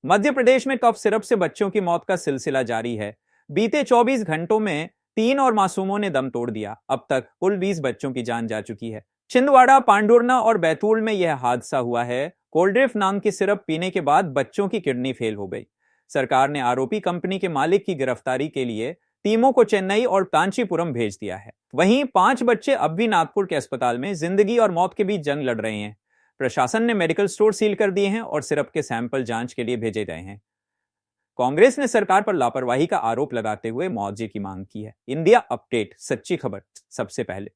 मध्य प्रदेश में cough syrup से बच्चों की मौत का सिलसिला जारी है। बीते 24 घंटों में 3 और मासूमों ने दम तोड़ दिया। अब तक कुल 20 बच्चों की जान जा चुकी है। छिंदवाड़ा, पांडुरना और बैतूल में यह हादसा हुआ है। कोल्ड्रिफ्ट नाम की सिरप पीने के बाद बच्चों की किडनी फेल हो गई। सरकार ने आरोपी कंपनी के मालिक की गिरफ्तारी के लिए टीमों को चेन्नई और कांचीपुरम भेज दिया है। वहीं 5 बच्चे अब भी नागपुर के अस्पताल में जिंदगी और मौत के बीच जंग लड़ रहे हैं। प्रशासन ने मेडिकल स्टोर सील कर दिए हैं और सिरप के सैंपल जांच के लिए भेजे गए हैं। कांग्रेस ने सरकार पर लापरवाही का आरोप लगाते हुए मुआवजे की मांग की है। इंडिया अपडेट, सच्ची खबर सबसे पहले।